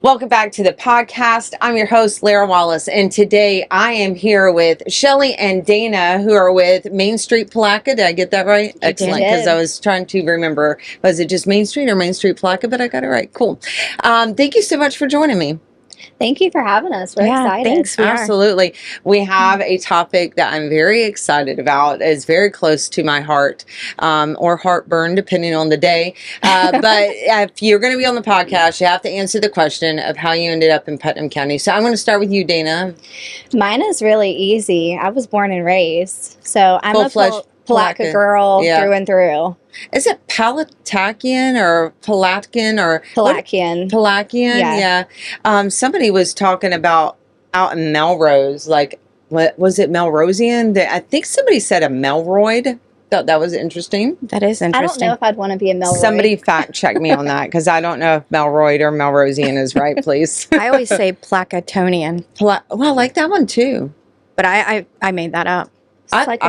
Welcome back to the podcast. I'm your host, Lara Wallace, and today I am here with Shelly and Dana, who are with Main Street Palatka. Did I get that right? Excellent, because I was trying to remember, was it just Main Street or Main Street Palatka? But I got it right. Cool. Thank you so much for joining me. Thank you for having us. We're excited. Thanks. Absolutely. We have a topic that I'm very excited about. It's very close to my heart, or heartburn, depending on the day. But if you're going to be on the podcast, you have to answer the question of how you ended up in Putnam County. So I'm going to start with you, Dana. Mine is really easy. I was born and raised. So I'm a Palatka girl through and through. Is it Palatakian or Palatkin or Palatkian? Palatkian, yeah. Somebody was talking about out in Melrose, like, what was it, Melrosian? I think somebody said a Melroyd. Thought that was interesting. That is interesting. I don't know if I'd want to be a Melroyd. Somebody fact check me on that, because I don't know if Melroyd or Melrosian is right, please. I always say Placatonian. Well, I like that one too. But I made that up. I like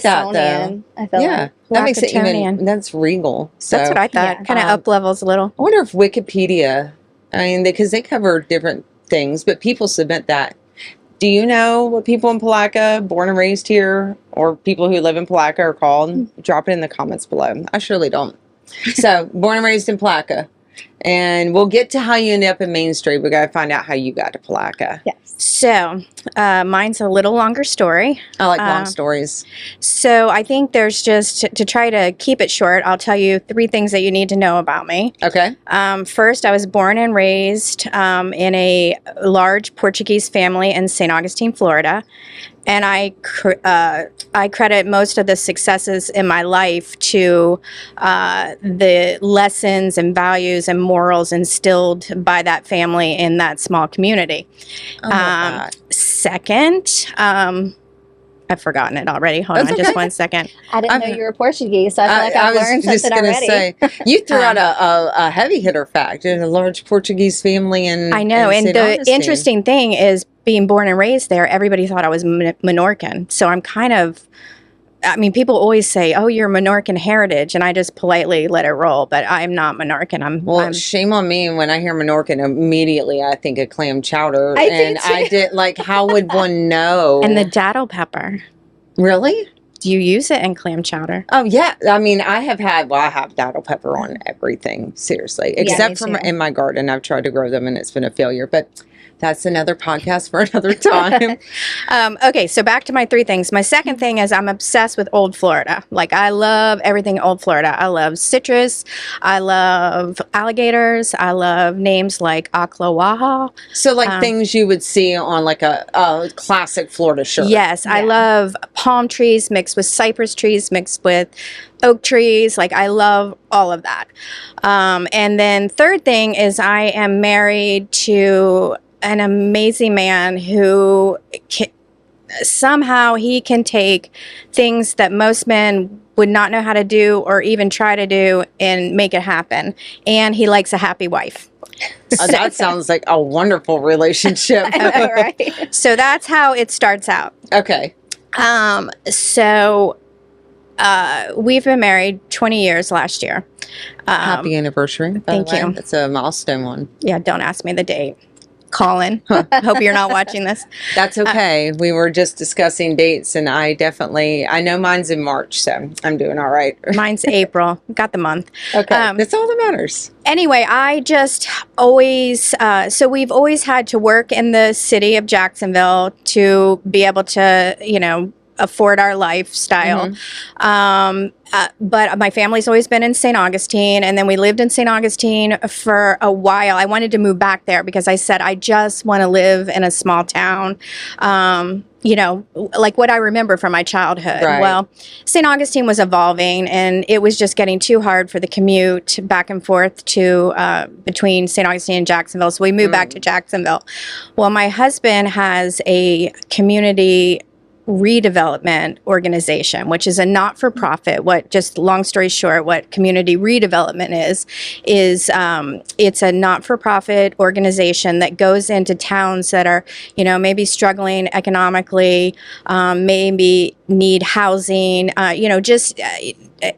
that though. I feel like. That makes it even, that's regal. So that's what I thought. Yeah. Kind of up levels a little. I wonder if Wikipedia, I mean, because they cover different things, but people submit that. Do you know what people in Palatka, born and raised here, or people who live in Palatka are called? Drop it in the comments below. I surely don't. So, born and raised in Palatka. And we'll get to how you ended up in Main Street. We got to find out how you got to Palatka. Yes. So, mine's a little longer story. I like long stories. So, I think there's just, to try to keep it short, I'll tell you 3 things that you need to know about me. Okay. First, I was born and raised in a large Portuguese family in St. Augustine, Florida. And I credit most of the successes in my life to the lessons and values and morals instilled by that family in that small community. Second, I've forgotten it already. Hold on just 1 second. I didn't know you were Portuguese, so I feel like I've learned something already. Say, you threw out a heavy hitter fact in a large Portuguese family in I know, and the interesting thing is, being born and raised there, everybody thought I was Menorcan. So I'm kind of, I mean, people always say, oh, you're Menorcan heritage, and I just politely let it roll, but I'm not Menorcan. Well, shame on me. When I hear Menorcan, immediately I think of clam chowder. I did, like, how would one know? And the Datil pepper. Really? Do you use it in clam chowder? Oh, yeah. I mean, I have Datil pepper on everything, seriously. Except for in my garden. I've tried to grow them, and it's been a failure, but that's another podcast for another time. Okay, so back to my 3 things. My second thing is I'm obsessed with Old Florida. Like, I love everything Old Florida. I love citrus. I love alligators. I love names like Ocklawaha. So, like, things you would see on, like, a classic Florida shirt. Yes, I love palm trees mixed with cypress trees mixed with oak trees. Like, I love all of that. And then third thing is I am married to an amazing man who somehow he can take things that most men would not know how to do or even try to do and make it happen. And he likes a happy wife. That sounds like a wonderful relationship. I know, right? So that's how it starts out. Okay. We've been married 20 years last year. Happy anniversary. Thank you. That's a milestone one. Yeah, don't ask me the date. Colin, hope you're not watching this. That's okay. We were just discussing dates, and I know mine's in March, so I'm doing all right. Mine's April. Got the month. Okay, that's all that matters. Anyway, I just always, so we've always had to work in the city of Jacksonville to be able to, afford our lifestyle. But my family's always been in St. Augustine, and then we lived in St. Augustine for a while. I wanted to move back there because I said, I just want to live in a small town, like what I remember from my childhood. Right. Well, St. Augustine was evolving, and it was just getting too hard for the commute back and forth to between St. Augustine and Jacksonville. So we moved back to Jacksonville. Well, my husband has a community redevelopment organization, which is a not-for-profit. What, just long story short, what community redevelopment is it's a not-for-profit organization that goes into towns that are, maybe struggling economically, maybe need housing, just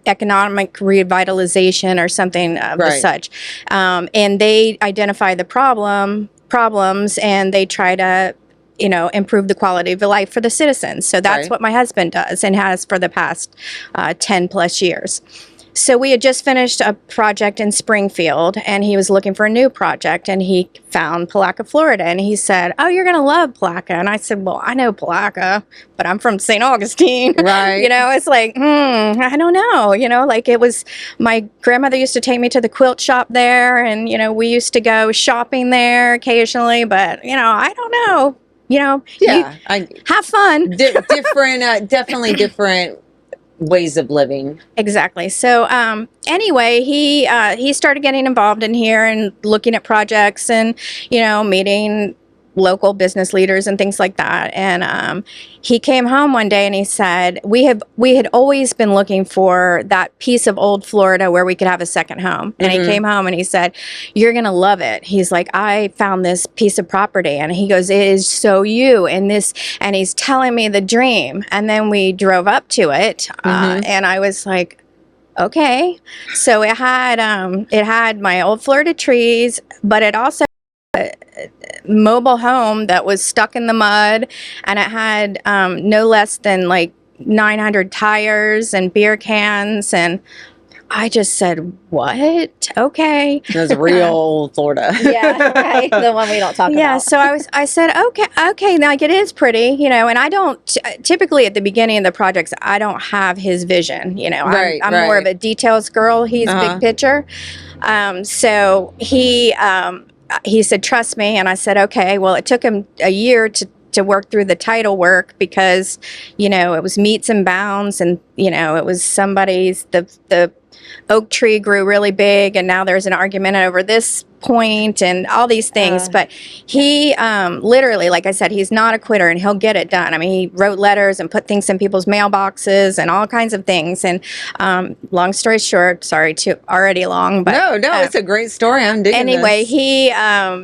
economic revitalization or something of the such. And they identify the problems and they try to improve the quality of life for the citizens. So that's what my husband does and has for the past 10 plus years. So we had just finished a project in Springfield and he was looking for a new project and he found Palatka, Florida. And he said, "Oh, you're going to love Palatka." And I said, "Well, I know Palatka, but I'm from St. Augustine." Right. It's like, I don't know. It was, my grandmother used to take me to the quilt shop there and, we used to go shopping there occasionally, but, I don't know. Have fun. Different, definitely different ways of living. Exactly. So anyway, he started getting involved in here and looking at projects and meeting local business leaders and things like that. And he came home one day and he said, we had always been looking for that piece of old Florida where we could have a second home. And he came home and he said, "You're going to love it." He's like, "I found this piece of property." And he goes, "It is so you and this," and he's telling me the dream. And then we drove up to it and I was like, okay. So it had my old Florida trees, but it also mobile home that was stuck in the mud, and it had no less than like 900 tires and beer cans, and I just said, "What? Okay." That's real Florida. Yeah, right. The one we don't talk about. Yeah, so I said, okay, like it is pretty, and I don't, typically at the beginning of the projects, I don't have his vision, I'm more of a details girl. He's big picture. So he said, "Trust me." And I said, "Okay." Well, it took him a year to work through the title work because, it was meets and bounds and, it was somebody's, the oak tree grew really big and now there's an argument over this point and all these things. But he literally, like I said, he's not a quitter and he'll get it done. I mean, he wrote letters and put things in people's mailboxes and all kinds of things. And long story short, sorry, too already long, but no, it's a great story. I'm digging anyway, this.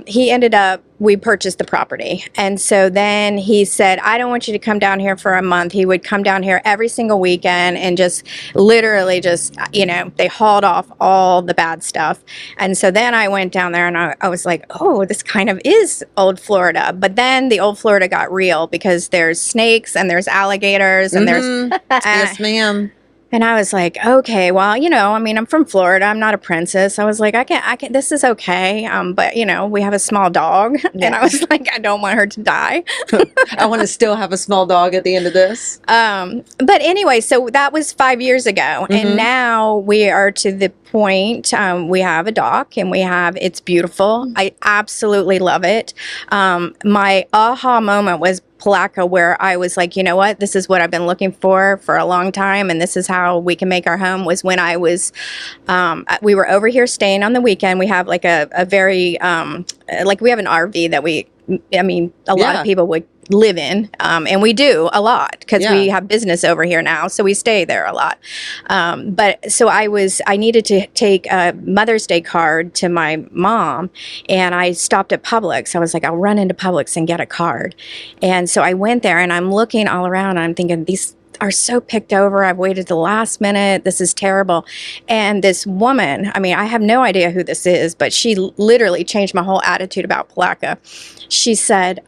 He ended up, we purchased the property. And so then he said, "I don't want you to come down here for a month." He would come down here every single weekend and just literally they hauled off all the bad stuff. And so then I went down there and I was like, "Oh, this kind of is old Florida." But then the old Florida got real because there's snakes and there's alligators and there's yes, ma'am. And I was like, okay, well, I'm from Florida. I'm not a princess. I was like, I can, this is okay. But we have a small dog. Yeah. And I was like, I don't want her to die. I want to still have a small dog at the end of this. But anyway, so that was 5 years ago. And now we are to the point, we have a dock and it's beautiful. I absolutely love it. My aha moment was Palatka, where I was like, you know what, this is what I've been looking for a long time, and this is how we can make our home, was when I was, we were over here staying on the weekend. We have like a very, like we have an RV that a lot of people would live in, and we do a lot because we have business over here now, so we stay there a lot. But so I needed to take a Mother's Day card to my mom, and I stopped at Publix. I was like, I'll run into Publix and get a card. And so I went there and I'm looking all around and I'm thinking, these are so picked over. I've waited the last minute. This is terrible. And this woman, I have no idea who this is, but she literally changed my whole attitude about Palatka. She said,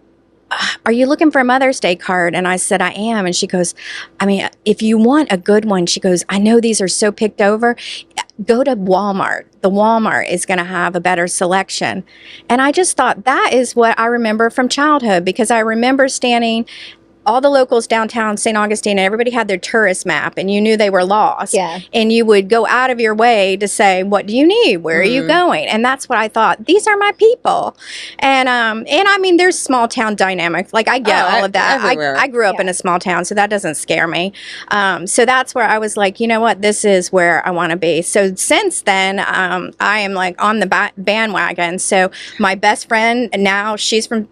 "Are you looking for a Mother's Day card?" And I said, "I am." And she goes, "If you want a good one," she goes, "I know these are so picked over. Go to Walmart. The Walmart is going to have a better selection." And I just thought that is what I remember from childhood, because I remember standing all the locals downtown St. Augustine, and everybody had their tourist map, and you knew they were lost. Yeah. And you would go out of your way to say, "What do you need? Where are you going?" And that's what I thought. These are my people. And there's small town dynamics. Like I get all of that. I grew up in a small town, so that doesn't scare me. So that's where I was like, you know what, this is where I want to be. So since then, I am like on the bandwagon. So my best friend now, she's from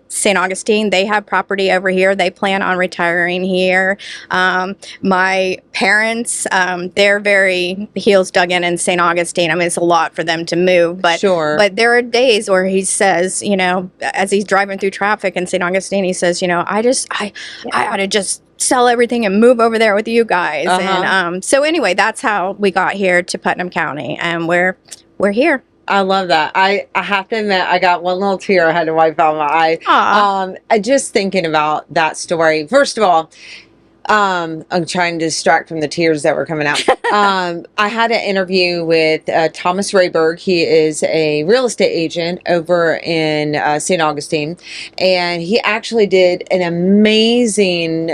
St. Augustine. They have property over here. They plan on retiring here. My parents, they're very heels dug in St. Augustine. I mean, it's a lot for them to move, but sure. But there are days where he says, you know, as he's driving through traffic in St. Augustine, he says, you know, I ought to just sell everything and move over there with you guys. And so anyway, that's how we got here to Putnam County, and we're here. I love that. I have to admit, I got one little tear I had to wipe out my eye. Just thinking about that story. First of all, I'm trying to distract from the tears that were coming out. I had an interview with Thomas Rayberg. He is a real estate agent over in St. Augustine, and he actually did an amazing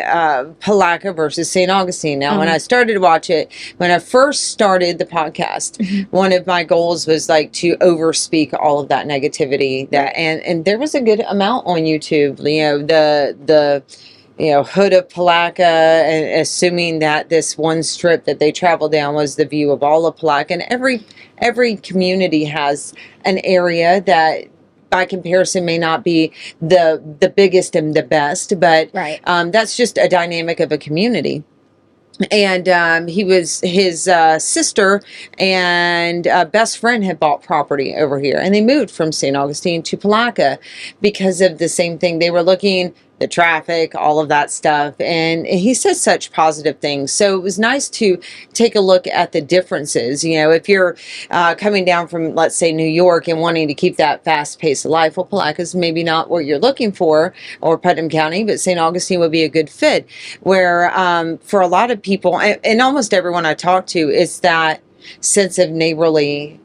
Palatka versus St. Augustine. Now, when I started to watch it, when I first started the podcast, one of my goals was like to overspeak all of that negativity and there was a good amount on YouTube. You know, the hood of Palatka, and assuming that this one strip that they traveled down was the view of all of Palatka. And every community has an area that by comparison may not be the biggest and the best, but that's just a dynamic of a community. And his sister and best friend had bought property over here, and they moved from St. Augustine to Palatka because of the same thing. They were looking, the traffic, all of that stuff. And he says such positive things. So it was nice to take a look at the differences. You know, if you're coming down from, let's say, New York and wanting to keep that fast pace of life, well, Palatka's maybe not what you're looking for, or Putnam County, but St. Augustine would be a good fit. Where for a lot of people, and almost everyone I talk to, it's that sense of neighborly,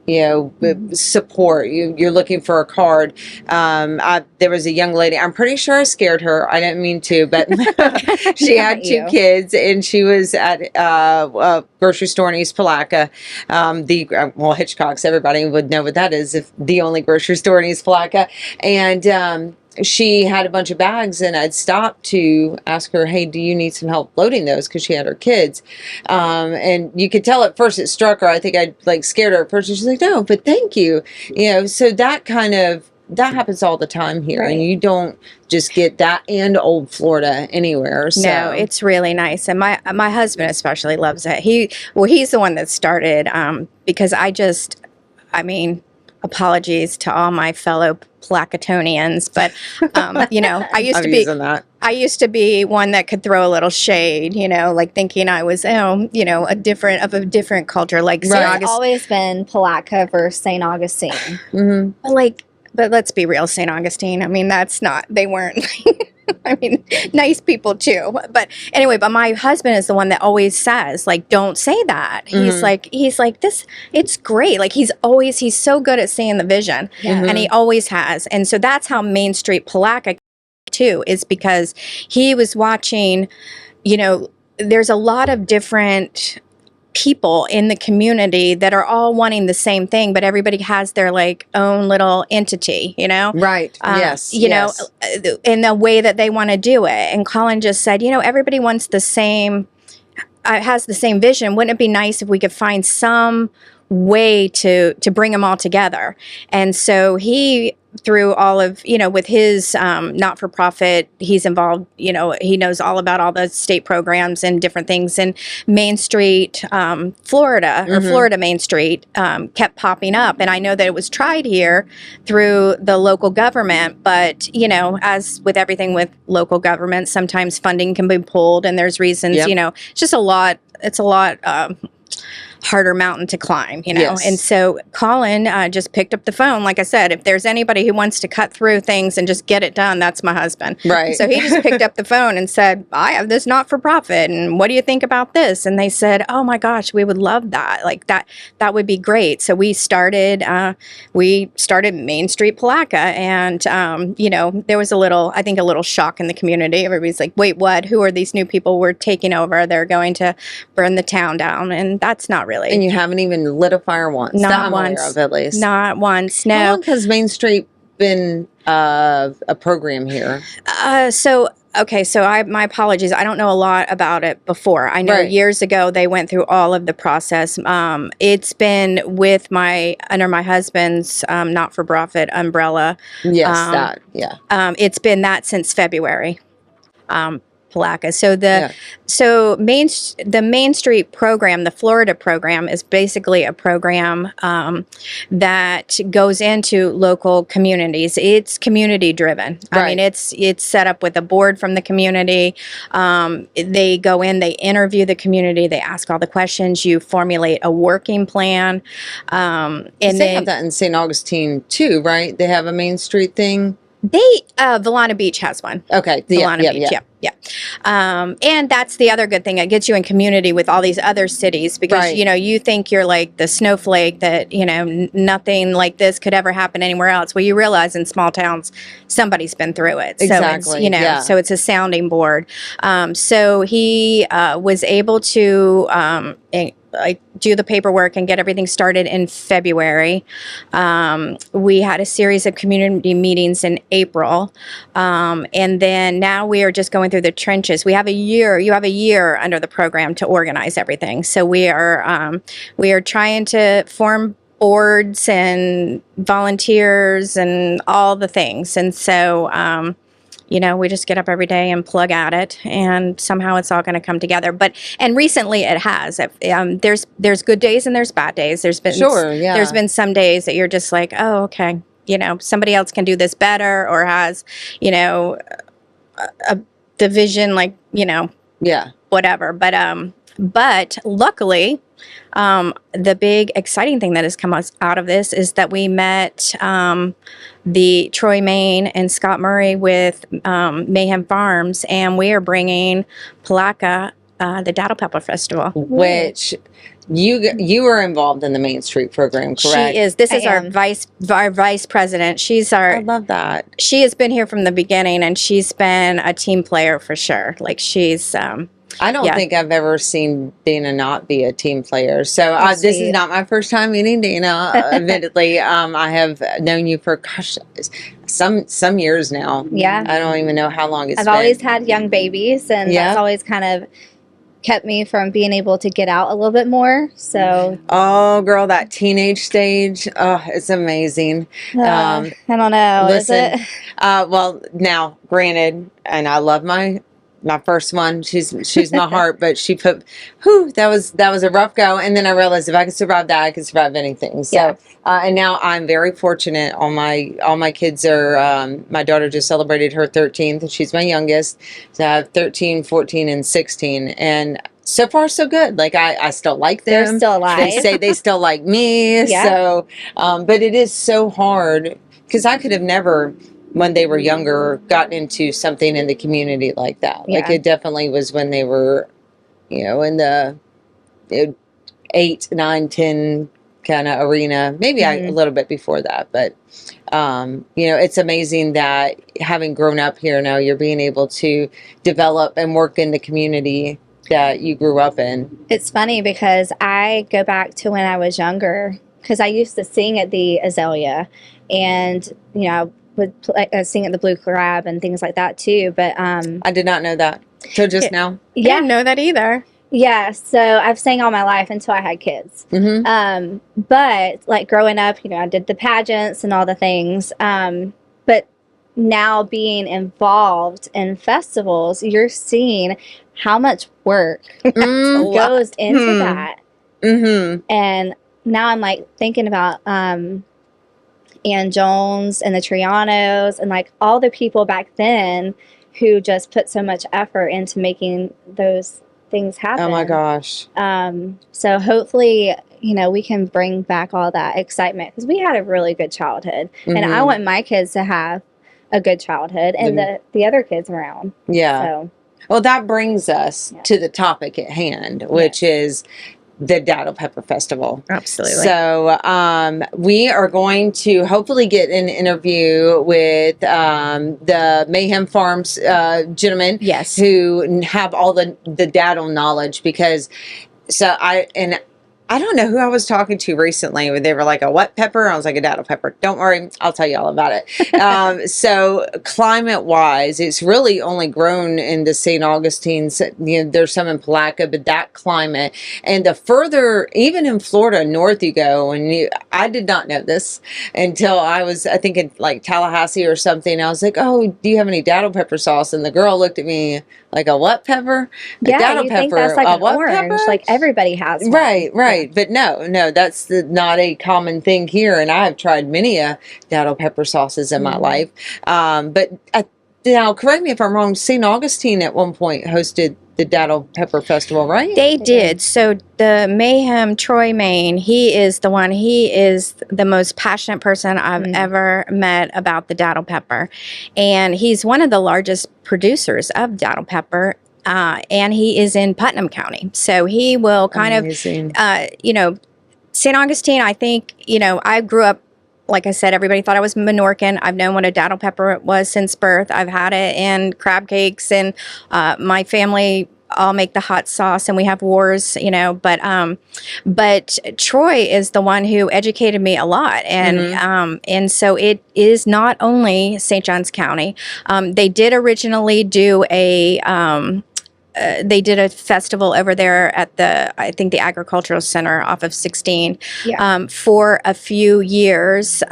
support. You're looking for a card. There was a young lady, I'm pretty sure I scared her. I didn't mean to, but she had two kids, and she was at a grocery store in East Palatka. Hitchcock's, everybody would know what that is, if the only grocery store in East Palatka. And she had a bunch of bags, and I'd stopped to ask her, hey, do you need some help loading those? Because she had her kids. And you could tell at first it struck her. I think I'd scared her at first. And she's like, no, but thank you. So that happens all the time here. Right. And you don't just get that in old Florida anywhere. So. No, it's really nice. And my husband especially loves it. He's the one that started, because apologies to all my fellow Palakatonians, but I used to be one that could throw a little shade, thinking I was, a different culture, like St. Augustine. It's always been Palatka versus St. Augustine. Mm-hmm. But let's be real, St. Augustine. They weren't. Nice people too. But anyway, my husband is the one that always says, don't say that. Mm-hmm. He's like, this, it's great. He's so good at seeing the vision, and he always has. And so that's how Main Street Palatka too, is because he was watching, there's a lot of different people in the community that are all wanting the same thing, but everybody has their own little entity, Right. Yes. In the way that they want to do it. And Colin just said, everybody wants the same, has the same vision. Wouldn't it be nice if we could find some way to bring them all together? And so he, through all of, with his not-for-profit, he's involved, he knows all about all the state programs and different things. And Main Street, Florida, or Florida Main Street, kept popping up. And I know that it was tried here through the local government. But, as with everything with local government, sometimes funding can be pulled, and there's reasons, it's just a lot. It's a lot harder mountain to climb, Yes. And so Colin just picked up the phone. Like I said, if there's anybody who wants to cut through things and just get it done, that's my husband. Right. So he just picked up the phone and said, I have this not-for-profit, and what do you think about this? And they said, oh my gosh, we would love that. That would be great. So we started Main Street Palatka, and there was a little shock in the community. Everybody's like, wait, what? Who are these new people we're taking over? They're going to burn the town down, and that's not really. And you haven't even lit a fire once. Not once. Aware of, at least. Not once. No. How long has Main Street been a program here? So my apologies. I don't know a lot about it before. I know years ago they went through all of the process. It's been under my husband's not-for-profit umbrella. Yes, it's been that since February. Palatka. So the Main Street program, the Florida program, is basically a program that goes into local communities. It's community driven. Right. I mean, it's set up with a board from the community. They go in, they interview the community, they ask all the questions. You formulate a working plan, and they have that in St. Augustine too, right? They have a Main Street thing. Volana Beach has one. Okay. Volana Beach, yeah. And that's the other good thing. It gets you in community with all these other cities because, Right. You think you're like the snowflake that, nothing like this could ever happen anywhere else. Well, you realize in small towns, somebody's been through it. Exactly. So so it's a sounding board. So he was able to do the paperwork and get everything started in February. We had a series of community meetings in April. And then now we are just going through the trenches. You have a year under the program to organize everything. So we are trying to form boards and volunteers and all the things. And so, we just get up every day and plug at it, and somehow it's all going to come together. And recently it has. There's good days and there's bad days. There's been some days that you're just like, oh, okay, somebody else can do this better or has, a division whatever. But luckily, the big exciting thing that has come out of this is that we met the Troy Main and Scott Murray with Mayhem Farms, and we are bringing Palatka the Datil Pepper Festival, which you were involved in the Main Street program, correct? She is. This is our vice president. I love that. She has been here from the beginning, and she's been a team player for sure. Like she's. I don't think I've ever seen Dana not be a team player. So this is not my first time meeting Dana. Admittedly, I have known you for some years now. Yeah, I don't even know how long it's been. I've always had young babies, and that's always kind of kept me from being able to get out a little bit more. So oh girl, that teenage stage, it's amazing. I don't know. Listen, is it? Well, now granted, and I love my first one, she's my heart, but that was a rough go. And then I realized if I could survive that, I could survive anything. So, and now I'm very fortunate. All my kids are, my daughter just celebrated her 13th, and she's my youngest. So I have 13, 14, and 16. And so far, so good. Like I still like them. They're still alive. They say they still like me. Yeah. So, but it is so hard because I could have never, when they were younger, gotten into something in the community like that. Yeah. Like it definitely was when they were, in the 8, 9, 10 kind of arena. Maybe a little bit before that. But, it's amazing that having grown up here now, you're being able to develop and work in the community that you grew up in. It's funny because I go back to when I was younger, because I used to sing at the Azalea, and, would sing at the Blue Crab and things like that too. But I did not know that till just now. Yeah, I didn't know that either. Yeah, so I've sang all my life until I had kids. Mm-hmm. But like growing up, I did the pageants and all the things. But now being involved in festivals, you're seeing how much work goes into that. Mm-hmm. And now I'm like thinking about Ann Jones and the Trianos and like all the people back then who just put so much effort into making those things happen. Oh my gosh. So hopefully, we can bring back all that excitement, because we had a really good childhood, and I want my kids to have a good childhood and the other kids around. Yeah. So. Well, that brings us to the topic at hand, which is the Datil Pepper Festival. Absolutely. So we are going to hopefully get an interview with the Mayhem Farms gentlemen, who have all the datil knowledge, because I don't know who I was talking to recently where they were like, a what pepper? I was like, a datil pepper. Don't worry, I'll tell you all about it. So climate wise, it's really only grown in the St. Augustine's. There's some in Palatka, but that climate, and the further, even in Florida, north you go, and I did not know this until I was, I think in like Tallahassee or something. I was like, oh, do you have any datil pepper sauce? And the girl looked at me like, a what pepper? A Yeah, datil you think that's like a an what orange. pepper? Like everybody has one. Right. But no, that's not a common thing here. And I've tried many datil pepper sauces in my life. But now, correct me if I'm wrong, St. Augustine at one point hosted the Datil Pepper Festival, right? They did. So the Mayhem Troy Main, he is the most passionate person I've ever met about the datil pepper. And he's one of the largest producers of datil pepper. And he is in Putnam County. So he will kind Amazing. of, St. Augustine, I think, I grew up, like I said, everybody thought I was Menorcan. I've known what a datil pepper was since birth. I've had it in crab cakes, and my family all make the hot sauce, and we have wars, but Troy is the one who educated me a lot. And so it is not only St. Johns County. They did originally do they did a festival over there at I think the Agricultural Center off of 16 for a few years.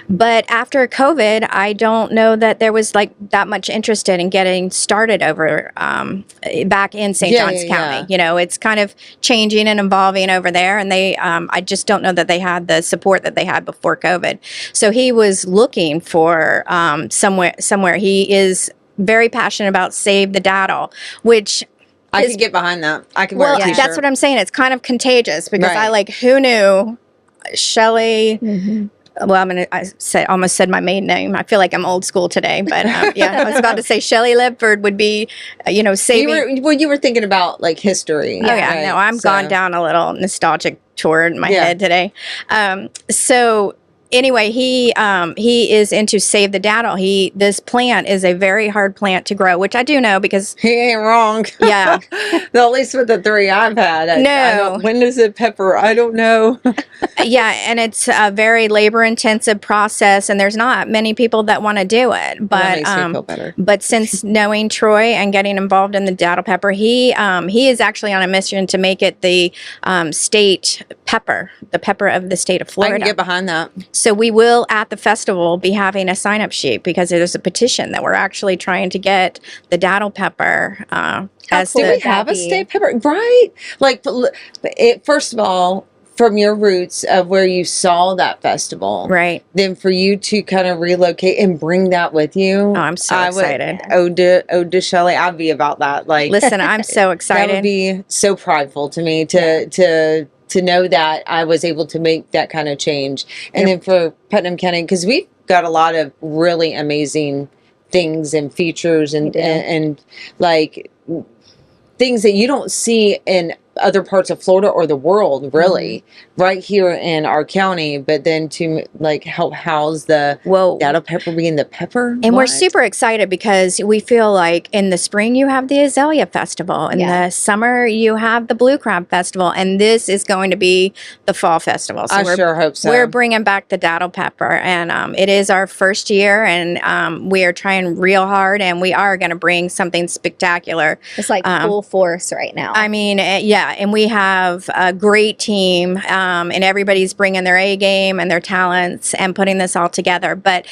But after COVID, I don't know that there was like that much interested in getting started over back in St. Johns County. It's kind of changing and evolving over there, and I just don't know that they had the support that they had before COVID. So he was looking for somewhere. He is very passionate about Save the Datil, which I can get behind that. I can wear a t-shirt. That's what I'm saying. It's kind of contagious because who knew Shelly. Well, I almost said my maiden name. I feel like I'm old school today, but I was about to say Shelly Ledford would be, saving. You were thinking about like history. Oh yeah, no, I'm gone down a little nostalgic tour in my head today. So anyway, he is into Save the Datil. This plant is a very hard plant to grow, which I do know because he ain't wrong. Yeah, at least with the 3 I've had. When does it pepper? I don't know. Yeah, and it's a very labor-intensive process, and there's not many people that want to do it. But that makes me feel better. But since knowing Troy and getting involved in the datil pepper, he is actually on a mission to make it the state pepper, the pepper of the state of Florida. I can get behind that. So we will at the festival be having a sign-up sheet because there's a petition that we're actually trying to get the datil pepper. Do we have a state pepper? Right. Like, first of all, from your roots of where you saw that festival, right? Then for you to kind of relocate and bring that with you, oh, I'm so excited. Ode to Shelly, I'd be about that. Like, listen, I'm so excited. That would be so prideful to me to know that I was able to make that kind of change. And then for Putnam County, because we've got a lot of really amazing things and features and like things that you don't see in other parts of Florida or the world, really, right here in our county. But then to like help house the datil pepper being the pepper, and we're super excited because we feel like in the spring you have the Azalea Festival, in the summer you have the Blue Crab Festival, and this is going to be the fall festival. So I sure hope so. We're bringing back the datil pepper, and it is our first year, and we are trying real hard, and we are going to bring something spectacular. It's like full force right now. I mean, and we have a great team, and everybody's bringing their A game and their talents and putting this all together. But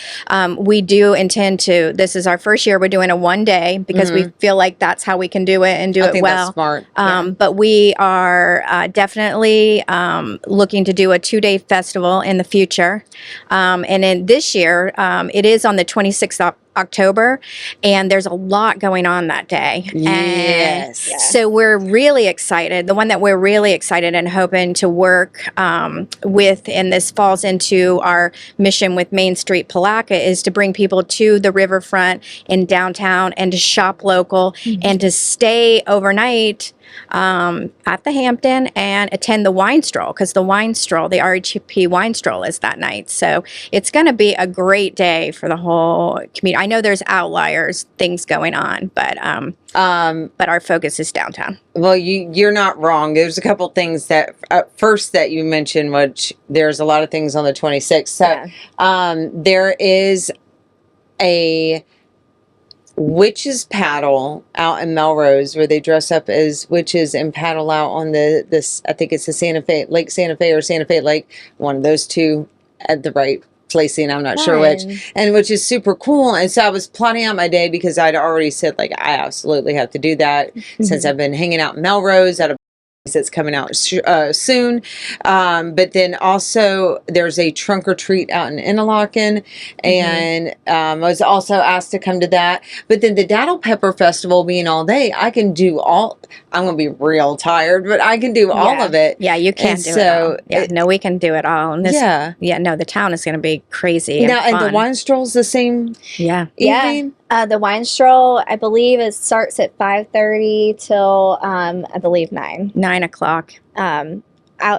we do intend to, this is our first year, we're doing a 1 day because we feel like that's how we can do it and do it well. That's smart. But we are definitely looking to do a 2-day festival in the future. And in this year, it is on the 26th of October, and there's a lot going on that day. Yes. And so we're really excited. The one that we're really excited and hoping to work with, and this falls into our mission with Main Street Palatka, is to bring people to the riverfront in downtown and to shop local and to stay overnight at the Hampton and attend the wine stroll, because the RHP wine stroll is that night. So it's going to be a great day for the whole community. I know there's outliers, things going on, but our focus is downtown. Well, you're not wrong. There's a couple things that first that you mentioned, which there's a lot of things on the 26th. So there is a witches paddle out in Melrose where they dress up as witches and paddle out on this. I think it's the Lake Santa Fe or Santa Fe Lake, one of those two at the right placing. I'm not sure which, and which is super cool. And so I was plotting out my day because I'd already said like I absolutely have to do that since I've been hanging out in Melrose at a that's coming out soon. But then also there's a trunk or treat out in Interlaken, and I was also asked to come to that. But then the Datil Pepper Festival being all day, I can do all. I'm going to be real tired, but I can do all of it. Yeah, you can't do it all. Yeah, no, we can do it all. And no, the town is going to be crazy. And the wine stroll's the same. Evening? The wine stroll, I believe, starts at 5:30 till I believe 9 o'clock.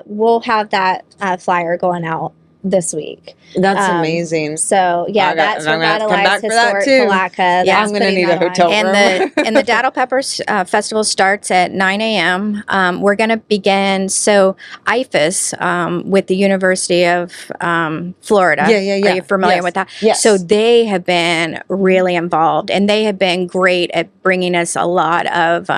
We'll have that flyer going out this week. That's amazing. So that's Revitalized Historic Palaka. Yeah, I'm going to need a hotel room. And the Datil Peppers Festival starts at 9 a.m. We're going to begin. So IFAS with the University of Florida. Are you familiar with that? Yes. So they have been really involved, and they have been great at bringing us a lot of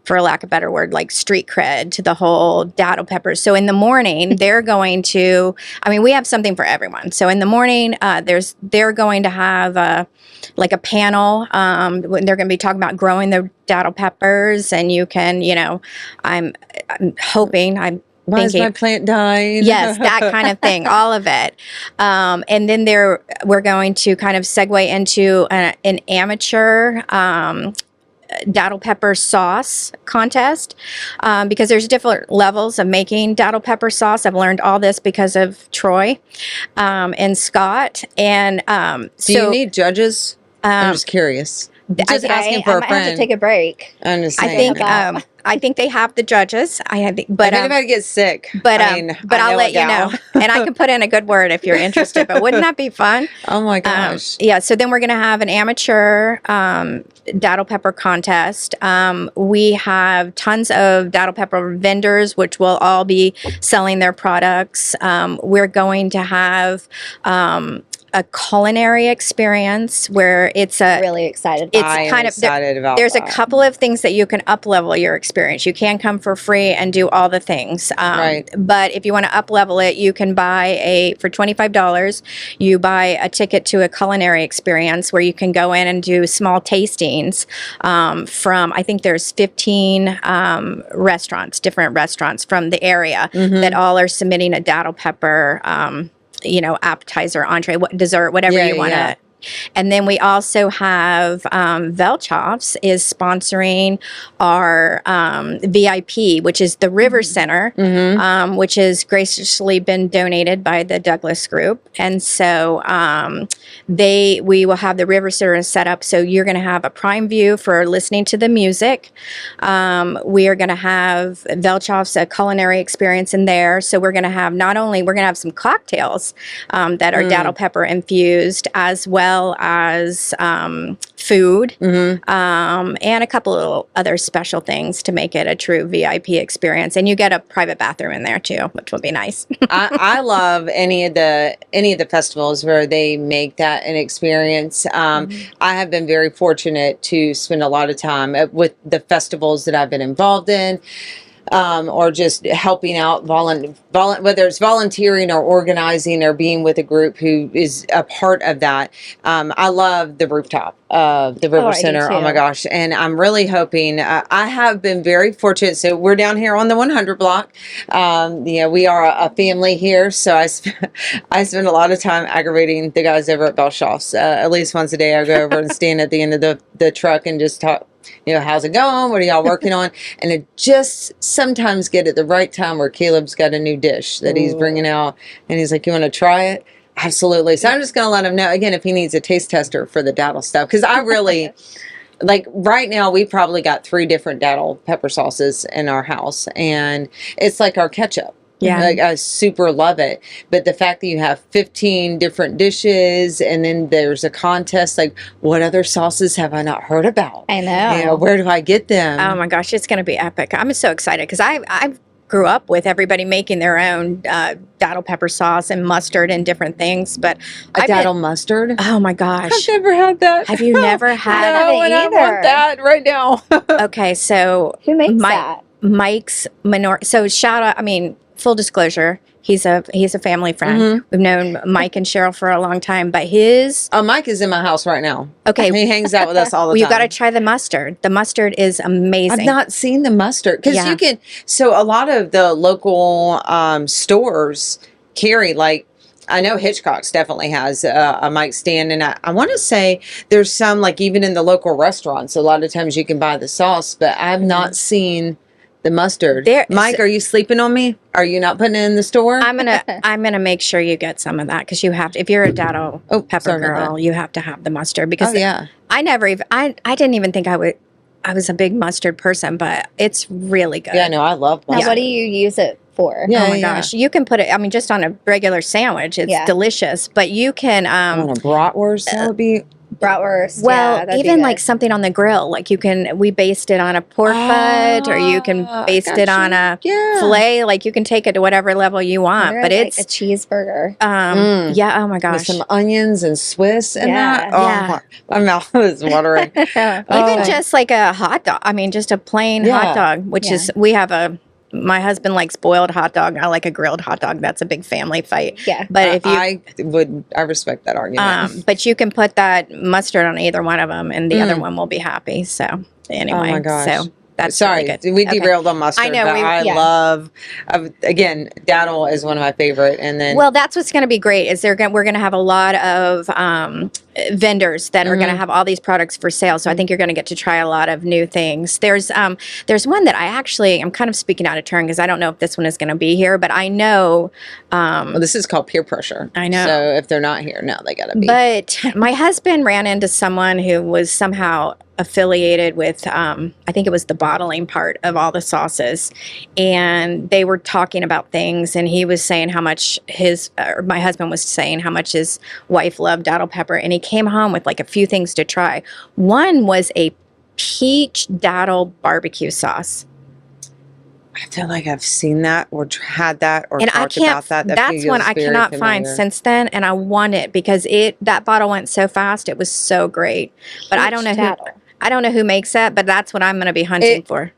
for lack of a better word, like street cred to the whole Datil Peppers. So in the morning, they're going to, we have something for everyone. So in the morning, they're going to have like a panel. They're going to be talking about growing the Datil peppers, and you can, I'm hoping, why is my plant dying? Yes, that kind of thing, all of it. And then we're going to kind of segue into an amateur Datil pepper sauce contest, because there's different levels of making Datil pepper sauce. I've learned all this because of Troy and Scott. And do you need judges? I'm just curious. Just asking for a friend. I have to take a break. I'm just saying. I think they have the judges. But if anybody gets sick, but I'll let you know, and I can put in a good word if you're interested. But wouldn't that be fun? Oh my gosh! So then we're going to have an amateur Datil pepper contest. We have tons of Datil pepper vendors, which will all be selling their products. We're going to have a culinary experience where it's really excited. There's a couple of things that you can up level your experience. You can come for free and do all the things. But if you want to up level it, you can buy for $25. You buy a ticket to a culinary experience where you can go in and do small tastings from, I think there's 15 restaurants, different restaurants from the area that all are submitting a Datil pepper appetizer, entree, dessert, whatever you want to. And then we also have Velchoff's is sponsoring our VIP, which is the River Center, which has graciously been donated by the Douglas Group. And so we will have the River Center set up. So you're going to have a prime view for listening to the music. We are going to have Velchoff's a culinary experience in there. So we're going to have we're going to have some cocktails that are Datil pepper infused, as well as food, and a couple of other special things to make it a true VIP experience. And you get a private bathroom in there too, which will be nice. I love any of the festivals where they make that an experience. I have been very fortunate to spend a lot of time with the festivals that I've been involved in. Or just helping out, whether it's volunteering or organizing or being with a group who is a part of that. I love the rooftop of the River Center. Oh my gosh. And I'm really hoping, I have been very fortunate. So we're down here on the 100 block. We are a family here. So I spend a lot of time aggravating the guys over at Belshoff's. At least once a day I go over and stand at the end of the truck and just talk. How's it going? What are y'all working on? And it just sometimes get at the right time where Caleb's got a new dish that he's bringing out. And he's like, you want to try it? Absolutely. So I'm just going to let him know, again, if he needs a taste tester for the Datil stuff. Because I like right now we probably got 3 different Datil pepper sauces in our house, and it's like our ketchup. Yeah. Like I super love it. But the fact that you have 15 different dishes and then there's a contest, like what other sauces have I not heard about? I know. You know, where do I get them? Oh my gosh, it's going to be epic. I'm so excited because I grew up with everybody making their own Datil pepper sauce and mustard and different things. But A Datil mustard? Oh my gosh. I've never had that. Have you never had No, and I either. want that right now. Okay, so Who makes that? Mike's so shout out, I mean, full disclosure, he's a family friend. Mhm. We've known Mike and Cheryl for a long time, but his Mike is in my house right now. okay, He hangs out with us all the well, you time. got to try the mustard. The mustard is amazing. I've not seen the mustard because Yeah. you can. So a lot of the local stores carry like. I know Hitchcock's definitely has a Mike stand, and I want to say there's some like even in the local restaurants. A lot of times you can buy the sauce, but I've not seen the mustard. Mike, are you sleeping on me? Are you not putting it in the store? I'm gonna make sure you get some of that because you have to. If you're a Datil pepper sorry about girl, that. you have to have the mustard because yeah. I never even I didn't even think I was a big mustard person, but it's really good. Yeah, no, I love Now, mustard. what do you use it for? Yeah, Oh my gosh, you can put it. I mean, just on a regular sandwich, it's Yeah. delicious. But you can, On a bratwurst, that would be. Bratwurst. well, yeah, that'd be even good. like something on the grill. Like you can, we baste it on a pork butt, or you can baste it on a fillet. Like you can take it to whatever level you want. Or But like it's, a cheeseburger. yeah. Oh my With gosh. some onions and Swiss and Yeah. that. Oh, Yeah. my mouth is watering. Even Oh. just like a hot dog. I mean, just a plain Yeah. hot dog, which Yeah. is, we have my husband likes boiled hot dog. I like a grilled hot dog. That's a big family fight. Yeah. But if you, I respect that argument. but you can put that mustard on either one of them and the other one will be happy. So anyway, Oh my gosh. so that's Sorry, really good. we Okay. derailed on mustard. I know, but I yeah. love. Again, Datil is one of my favorite, and then Well, that's what's going to be great is we're going to have a lot of vendors that are going to have all these products for sale. So I think you're going to get to try a lot of new things. There's one that I'm kind of speaking out of turn because I don't know if this one is going to be here, but I know. well, this is called peer pressure. I know. So if they're not here, no, they gotta be. But my husband ran into someone who was somehow affiliated with, I think it was the bottling part of all the sauces. And they were talking about things and he was saying how much my husband was saying how much his wife loved Datil pepper. And he came home with like a few things to try. One was a peach Datil barbecue sauce. I feel like I've seen that or had that or And I talked can't, about that. that's one I cannot find since then. And I want it because that bottle went so fast. It was so great. But I don't know who makes that, but that's what I'm going to be hunting for.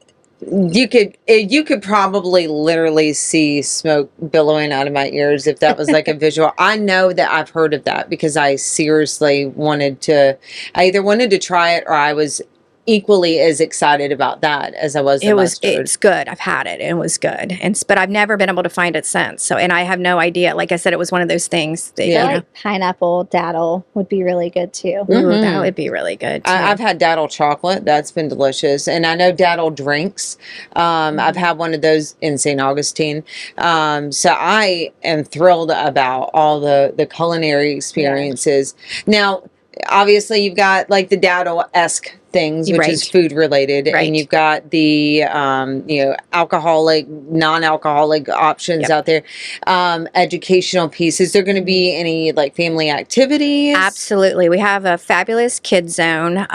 You could probably literally see smoke billowing out of my ears if that was like a visual. I know that I've heard of that because I seriously I either wanted to try it or I was equally as excited about that as I was the mustard. It's good. I've had it. It was good. But I've never been able to find it since. So, and I have no idea. Like I said, it was one of those things that, I feel like pineapple Datil would be really good too. Ooh, that would be really good too. I've had Datil chocolate. That's been delicious. And I know Datil drinks. I've had one of those in St. Augustine. So I am thrilled about all the culinary experiences. Now, obviously, you've got like the Datil-esque things, which is food related, and you've got the alcoholic, non-alcoholic options out there. Educational pieces. There going to be any like family activities? Absolutely. We have a fabulous kids zone.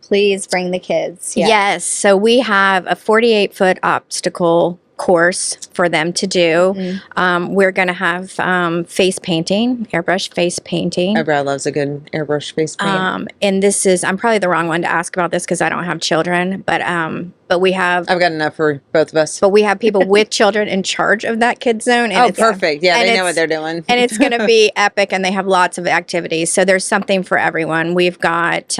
Please bring the kids. Yeah. Yes. So we have a 48-foot obstacle course for them to do. We're going to have face painting, airbrush face painting. Eyebrow loves a good airbrush face paint. And this is, I'm probably the wrong one to ask about this because I don't have children, but we have, I've got enough for both of us. but we have people with children in charge of that kids zone. And Perfect. Yeah, and they know what they're doing. And it's going to be epic, and they have lots of activities. So there's something for everyone. We've got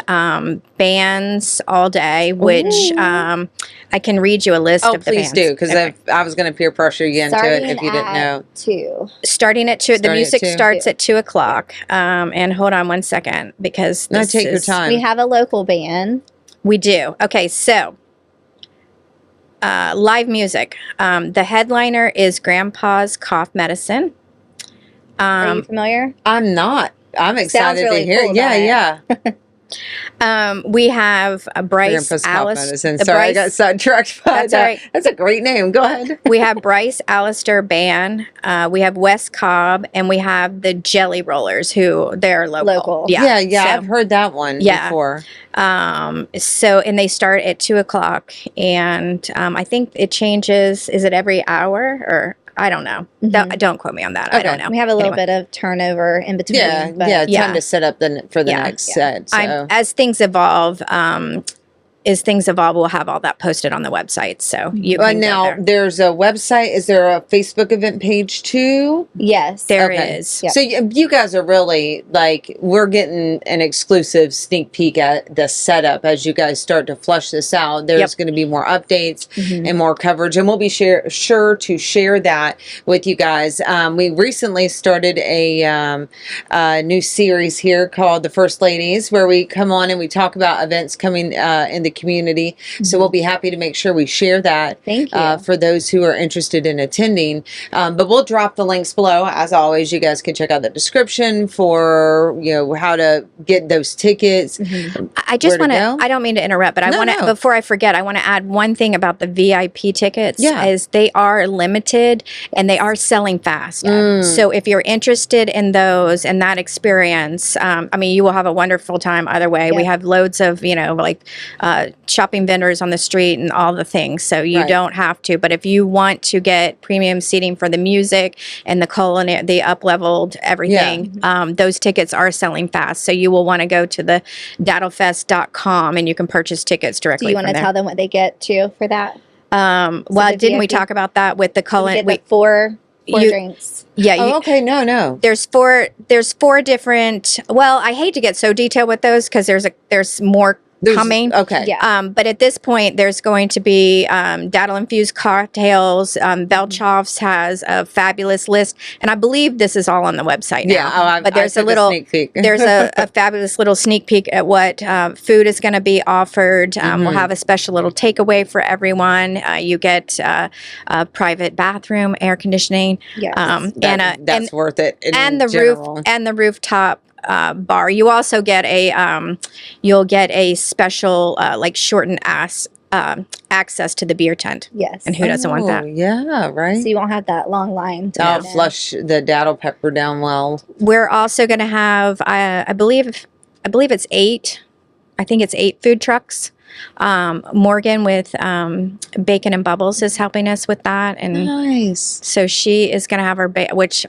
bands all day, which I can read you a list of the bands. Please do, because I was going to peer pressure you into it if you didn't know. 2. Starting at 2. The music 2. starts at 2 o'clock. And hold on one second, because Take your time. We have a local band. We do. Okay, so live music. The headliner is Grandpa's Cough Medicine. Are you familiar? I'm not. I'm excited really to hear. cool, Yeah. though. We have Bryce Grandpa's Cough Alice. Medicine. Sorry, I got sidetracked by That's that. all right. That's a great name. Go ahead. We have Bryce Allister Band. We have Wes Cobb, and we have the Jelly Rollers, who they're local. Yeah, So, I've heard that one before. And they start at 2:00, and I think it changes. Is it every hour or? I don't know. Don't quote me on that. Okay. I don't know. We have a little bit of turnover in between. Time to set up for the next set. So. As things evolve, we'll have all that posted on the website. So you can now there's a website. Is there a Facebook event page too? Yes, there is. Yep. So you guys are really we're getting an exclusive sneak peek at the setup as you guys start to flush this out. There's going to be more updates and more coverage, and we'll be sure to share that with you guys. We recently started a new series here called The First Ladies, where we come on and we talk about events coming in the community. So we'll be happy to make sure we share that. Thank you. For those who are interested in attending. But we'll drop the links below. As always, you guys can check out the description for how to get those tickets. I just want to, I don't mean to interrupt, but I want to, before I forget, I want to add one thing about the VIP tickets. Is they are limited and they are selling fast. So if you're interested in those and that experience, you will have a wonderful time either way. We have loads of, shopping vendors on the street and all the things. So you don't have to. But if you want to get premium seating for the music and the culinary, the up-leveled everything, those tickets are selling fast. So you will want to go to the datilfest.com and you can purchase tickets directly. Do you want to tell them what they get too for that? Didn't we talk about that with the culinary? Four drinks. Yeah. Okay. No. There's four different. Well, I hate to get so detailed with those because there's more coming. Okay. Yeah. But at this point, there's going to be datil infused cocktails. Belchoff's has a fabulous list, and I believe this is all on the website now. Yeah. But there's a little sneak peek. there's a fabulous little sneak peek at what food is going to be offered. We'll have a special little takeaway for everyone. You get a private bathroom, air conditioning. Yes. That's worth it. And the rooftop bar. You also get a special shortened access to the beer tent. Yes. And who doesn't want that? Yeah, right. So you won't have that long line. I'll flush the datil pepper down well. We're also going to have, I believe it's 8. I think it's 8 food trucks. Morgan with Bacon and Bubbles is helping us with that, and nice. So she is going to have her which.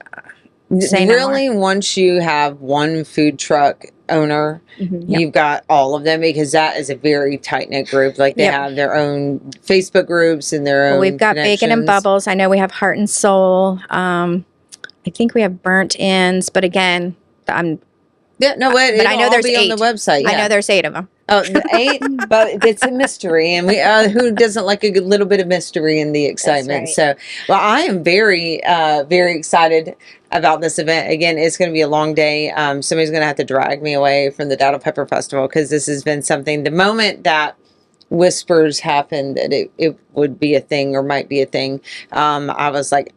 Once you have one food truck owner, you've got all of them, because that is a very tight-knit group. They have their own Facebook groups and their own we've got Bacon and Bubbles. I know we have Heart and Soul. I think we have Burnt Ends, but again, but I know there's 8 on the website. I know there's 8 of them. Oh, 8, but it's a mystery, and we who doesn't like a good little bit of mystery in the excitement? Right. So, well, I am very, very excited about this event. Again, it's going to be a long day. Somebody's going to have to drag me away from the Datil Pepper Festival, because this has been something. The moment that whispers happened that it would be a thing or might be a thing, I was like,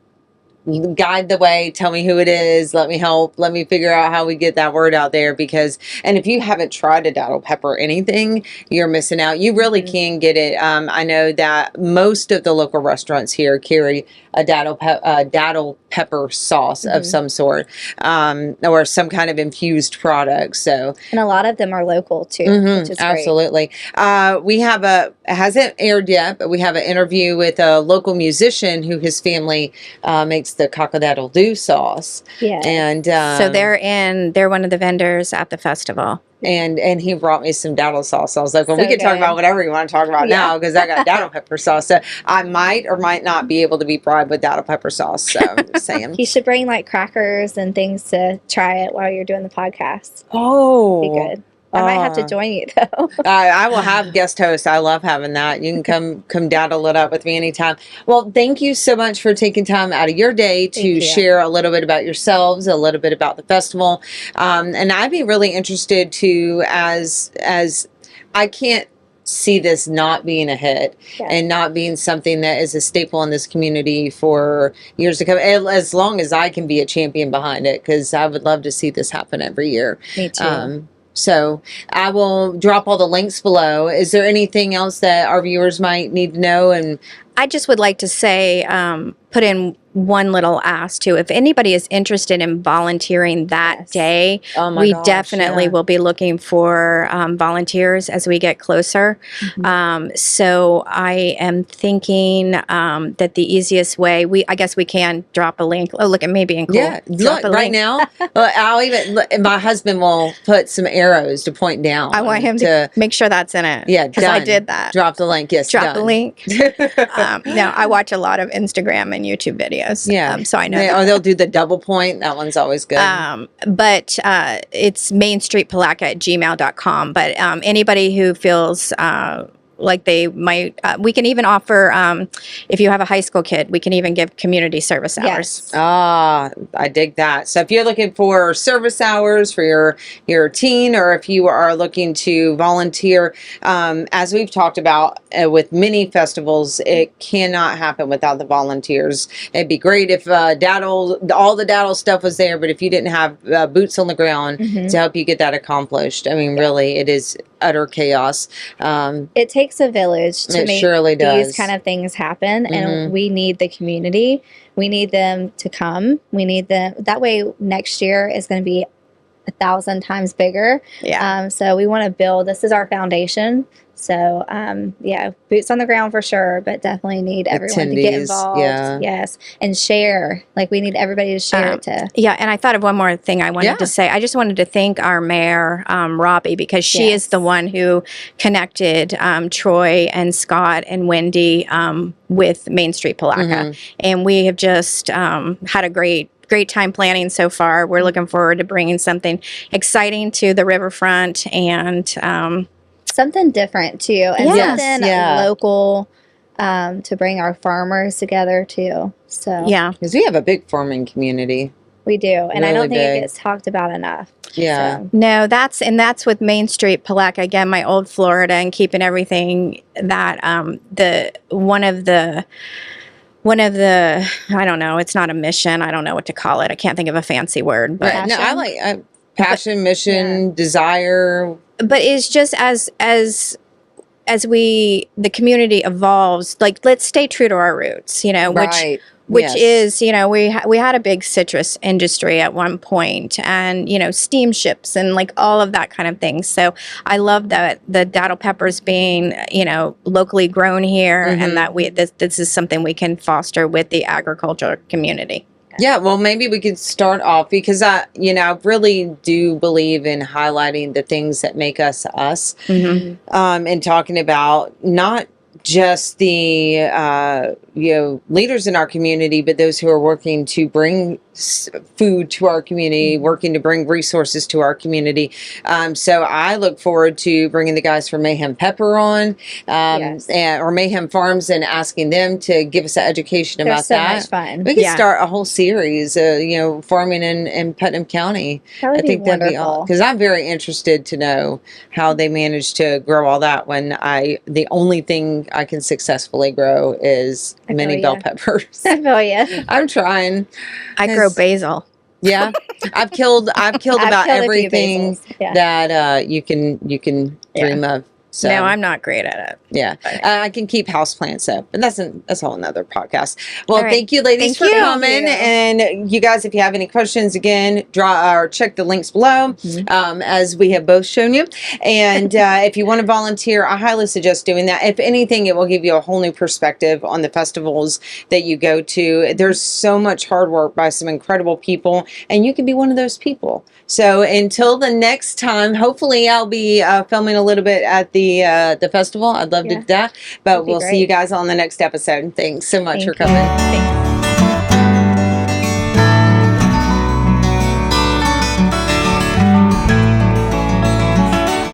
guide the way, tell me who it is, let me help, let me figure out how we get that word out there, and if you haven't tried a datil pepper anything, you're missing out. You really can get it. I know that most of the local restaurants here carry a datil pepper sauce of some sort, or some kind of infused product. So, and a lot of them are local too, which is absolutely great. We have it hasn't aired yet, but we have an interview with a local musician who his family makes the cock-a-daddle-doo sauce. Yeah. And so they're one of the vendors at the festival. And he brought me some datil sauce. I was like, well, So we can talk good. about whatever you want to talk about now, because I got datil pepper sauce. So I might or might not be able to be bribed with datil pepper sauce. So I'm just saying. You should bring crackers and things to try it while you're doing the podcast. Oh. Be good. I might have to join you though. I will have guest hosts. I love having that. You can come daddle it up with me anytime. Well, thank you so much for taking time out of your day to share a little bit about yourselves, a little bit about the festival. And I'd be really interested to, as I can't see this not being a hit and not being something that is a staple in this community for years to come, as long as I can be a champion behind it, because I would love to see this happen every year. Me too. So I will drop all the links below. Is there anything else that our viewers might need to know? And I just would like to say, put in one little ask too. If anybody is interested in volunteering that day, oh my we gosh, definitely yeah. will be looking for volunteers as we get closer. So I am thinking that the easiest way, I guess we can drop a link. Oh, look, it may be in cool. Yeah, Drop look, a right link. now, I'll even, my husband will put some arrows to point down. I want him to make sure that's in it. Yeah, because I done. did that. Drop the link, yes, Drop done. the link. No, I watch a lot of Instagram and YouTube videos. Yeah, so I know. or they'll do the double point. That one's always good. But it's Main Street Palatka at gmail.com. But anybody who feels like they might, we can even offer, if you have a high school kid, we can even give community service hours. Ah, I dig that. So if you're looking for service hours for your teen, or if you are looking to volunteer, as we've talked about with many festivals, it cannot happen without the volunteers. It'd be great if all the Datil stuff was there, but if you didn't have boots on the ground to help you get that accomplished, I mean, really, it is utter chaos. It takes a village to It make surely does. these kind of things happen, and we need the community. We need them to come. We need them. That way, next year is going to be 1,000 times bigger. Yeah. So we want to build. This is our foundation. So yeah, boots on the ground for sure, but definitely need everyone to get Attendees, involved. yeah. Yes, and share. Like we need everybody to share it to. Yeah, and I thought of one more thing I wanted to say. I just wanted to thank our mayor, Robbie, because she is the one who connected Troy and Scott and Wendy with Main Street Palatka. And we have just had a great time planning so far. We're looking forward to bringing something exciting to the riverfront and something different too, and something local to bring our farmers together too. So yeah, because we have a big farming community. We do, and I don't think big. it gets talked about enough. Yeah. So. No, that's with Main Street Palatka, again, my old Florida, and keeping everything that one of the I don't know, it's not a mission, I don't know what to call it. I can't think of a fancy word, but Right. No, I like passion, mission, desire. But it's just as the community evolves, like let's stay true to our roots, you know, which is, you know, we had a big citrus industry at one point, and you know, steamships and like all of that kind of thing. So I love that the Datil peppers being, you know, locally grown here, and that this is something we can foster with the agriculture community. Yeah, well, maybe we could start off because I really do believe in highlighting the things that make us us, and talking about not just the leaders in our community, but those who are working to bring food to our community, working to bring resources to our community. So I look forward to bringing the guys from Mayhem Pepper on, or Mayhem Farms, and asking them to give us an education about so that. Much fun. We could start a whole series, farming in Putnam County. That would I think that'd be wonderful. because I'm very interested to know how they managed to grow all that when the only thing I can successfully grow is mini bell peppers. I feel you. I'm trying. I grow basil. Yeah, I've killed about everything Yeah. that you can dream of. So No, I'm not great at it. yeah, I can keep houseplants up, but that's a whole nother podcast. Well, All right. thank you, ladies, Thank for you. coming. And you guys, if you have any questions, again, draw or check the links below, as we have both shown you. And if you want to volunteer, I highly suggest doing that. If anything, it will give you a whole new perspective on the festivals that you go to. There's so much hard work by some incredible people, and you can be one of those people. So until the next time, hopefully I'll be filming a little bit at the festival. I'd love to do that. But we'll see you guys on the next episode. Thanks so much for coming. Thanks.